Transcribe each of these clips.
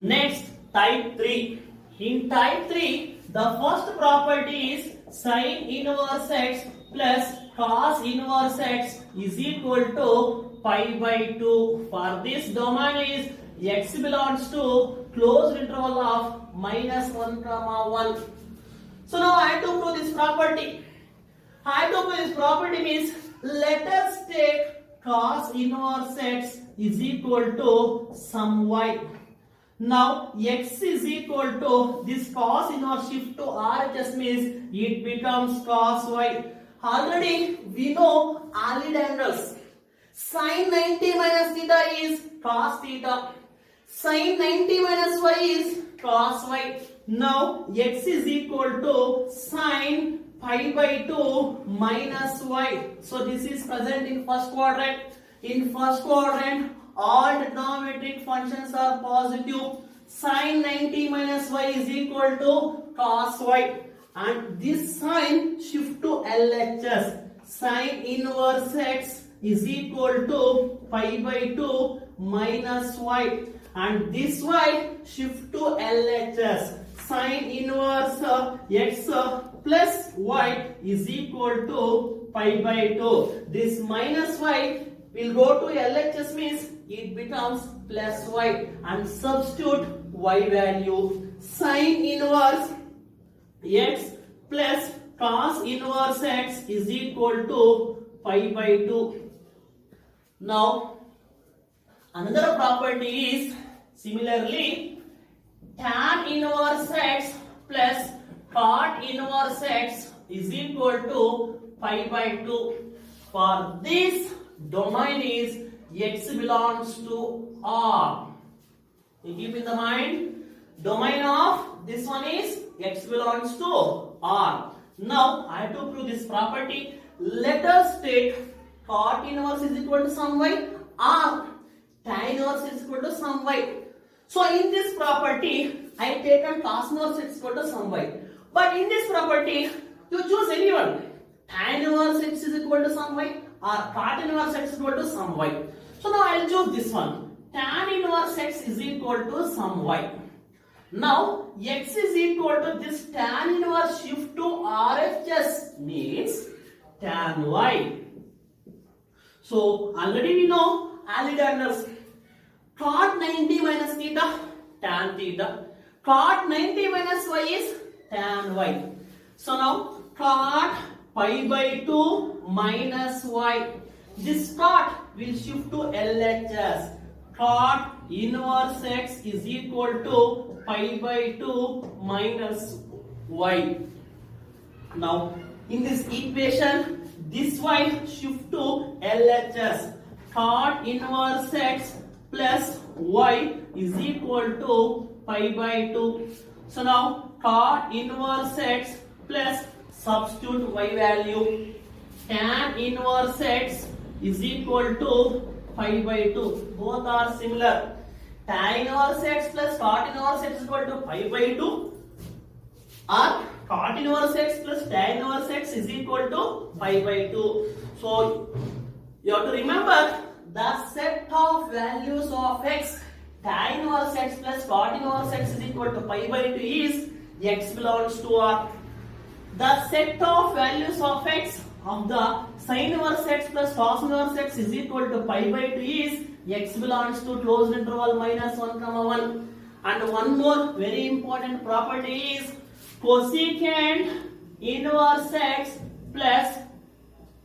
Next, type 3. In type 3, the first property is sin inverse x plus cos inverse x is equal to pi by 2. For this domain is x belongs to closed interval of minus 1 comma 1. So now I have to prove this property. I have to prove this property means let us take cos inverse x is equal to some y. Now x is equal to this cos inverse shift to RHS means it becomes cos y. Already we know all angles. Sin 90 minus theta is cos theta. Sin 90 minus y is cos y. Now x is equal to sin pi by 2 minus y. So this is present in first quadrant. In first quadrant, all trigonometric functions are positive. Sin 90 minus y is equal to cos y. And this sign shift to LHS. Sin inverse x is equal to pi by 2 minus y. And this y shift to LHS. Sin inverse x plus y is equal to pi by 2. This minus y will go to LHS means it becomes plus y, and substitute y value. Sin inverse x plus cos inverse x is equal to pi by 2. Now another property is similarly tan inverse x plus cot inverse x is equal to pi by 2. For this domain is x belongs to R. You keep in the mind, domain of this one is x belongs to R. Now I have to prove this property. Let us take cot inverse is equal to some y or tan inverse is equal to some y. So in this property I have taken cos inverse is equal to some y. But in this property you choose anyone. Tan inverse x is equal to some y or cot inverse x is equal to some y. So now I will choose this one. Tan inverse x is equal to some y. Now x is equal to this tan inverse shift to RHS means tan y. So already we know alligators. Cot 90 minus theta, tan theta. Cot 90 minus y is tan y. So now cot pi by 2 minus y. This cot will shift to LHS. Cot inverse x is equal to pi by 2 minus y. Now in this equation, this y shift to LHS. Cot inverse x plus y is equal to pi by 2. So now cot inverse x plus substitute y value. Tan inverse x is equal to pi by 2. Both are similar. Tan inverse x plus cot inverse x is equal to pi by 2, or cot inverse x plus tan inverse x is equal to pi by 2. So you have to remember the set of values of x, tan inverse x plus cot inverse x is equal to pi by 2 is x belongs to R. The set of values of x of the sin inverse x plus cos inverse x is equal to pi by 2 is x belongs to closed interval minus 1 comma 1. And one more very important property is cosecant inverse x plus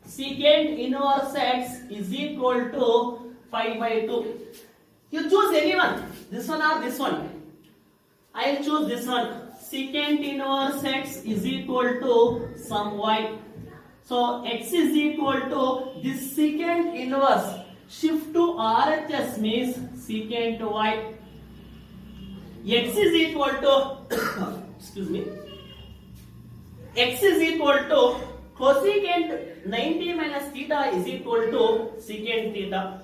secant inverse x is equal to pi by 2. You choose anyone, this one or this one. I will choose this one. Secant inverse x is equal to some y. So x is equal to this secant inverse shift to RHS means secant y. X is equal to excuse me. X is equal to cosecant 90 minus theta is equal to secant theta.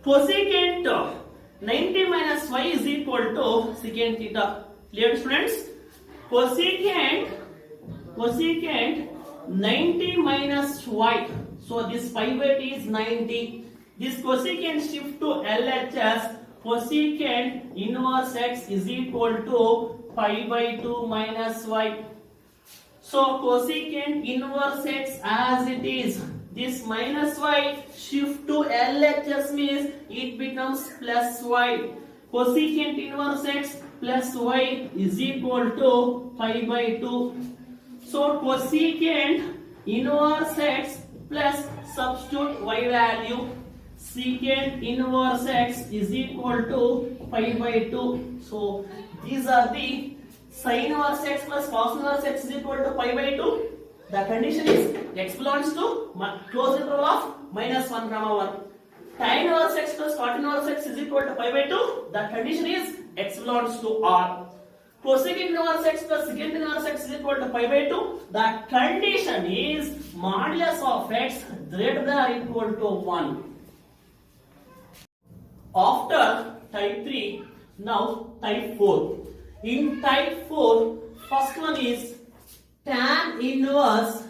Cosecant 90 minus y is equal to secant theta. Clear, students? Cosecant 90 minus y. So this pi by t is 90. This cosecant shift to LHS cosecant inverse x is equal to pi by 2 minus y. So cosecant inverse x as it is, this minus y shift to LHS means it becomes plus y. Cosecant inverse x plus y is equal to pi by 2. So cosecant inverse x plus substitute y value, secant inverse x is equal to pi by 2. So these are the sin inverse x plus cos inverse x is equal to pi by 2. The condition is x belongs to closed interval of minus 1 comma 1. Tan inverse x plus cot inverse x is equal to pi by 2. The condition is x belongs to R. Cosecant inverse x plus secant inverse x is equal to pi by 2. The condition is modulus of x greater than or equal to 1. After type 3, now type 4. In type 4, first one is tan inverse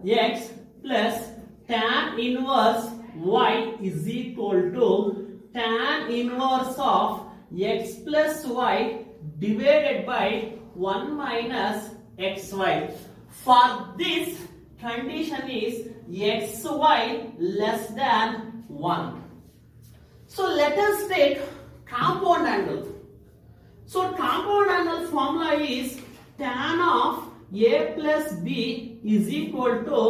x plus tan inverse y is equal to tan inverse of x plus y divided by 1 minus xy. For this condition is xy less than 1. So let us take compound angle. So compound angle formula is tan of a plus b is equal to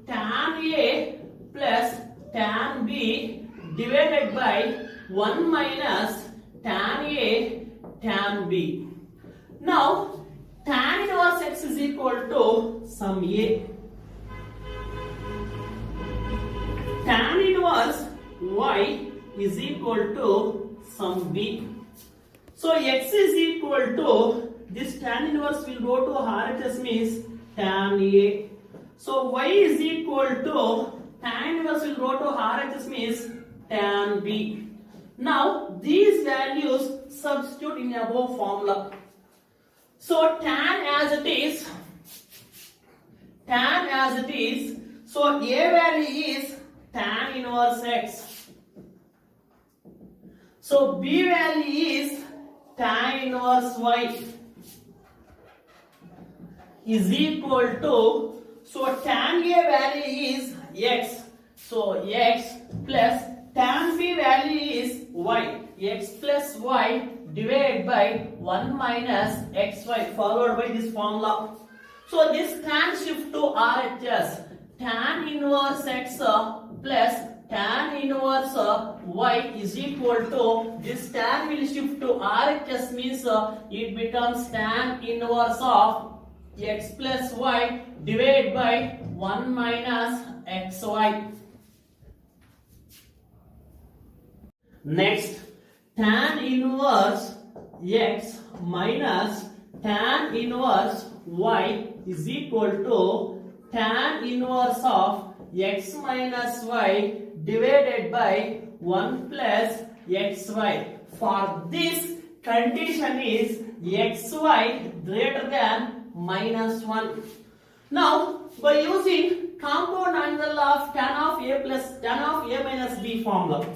tan a plus tan b divided by 1 minus tan a tan b. Now tan inverse x is equal to sum a. Tan inverse y is equal to sum b. So x is equal to, this tan inverse will go to RHS means tan a. So y is equal to, tan inverse will go to RHS means tan b. Now these values substitute in above formula. So tan as it is, so a value is tan inverse x. So b value is tan inverse y is equal to, so tan a value is x, so x plus tan b value is y, x plus y divided by 1 minus xy followed by this formula. So this tan shift to RHS, tan inverse x plus tan inverse y is equal to, this tan will shift to RHS means it becomes tan inverse of x plus y divided by 1 minus xy. Next, tan inverse x minus tan inverse y is equal to tan inverse of x minus y divided by 1 plus xy. For this condition is xy greater than minus 1. Now by using compound angle of tan of a plus tan of a minus b formula,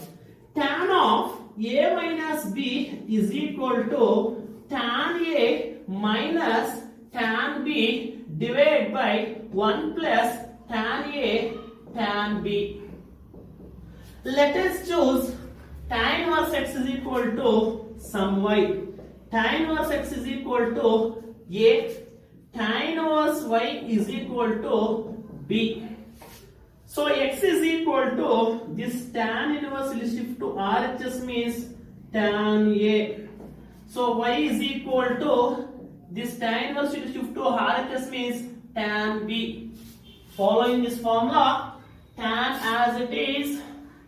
tan of a minus b is equal to tan a minus tan b divided by 1 plus tan a tan b. Let us choose tan inverse x is equal to sum y. Tan inverse x is equal to a, tan inverse y is equal to b. So x is equal to, this tan inverse will shift to RHS means tan a. So y is equal to, this tan inverse will shift to RHS means tan b. Following this formula, tan as it is,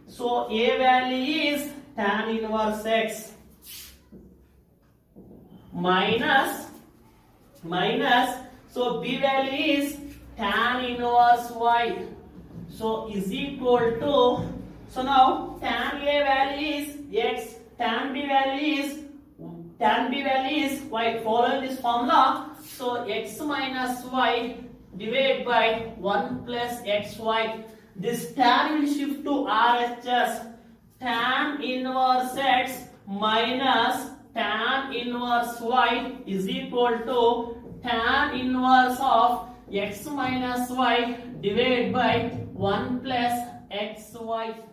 so a value is tan inverse x minus, so b value is tan inverse y, so is equal to, so now tan a value is x, tan b value is y. Following this formula, so x minus y divided by 1 plus xy. This tan will shift to RHS, tan inverse x minus tan inverse y is equal to tan inverse of x minus y divided by 1 plus xy.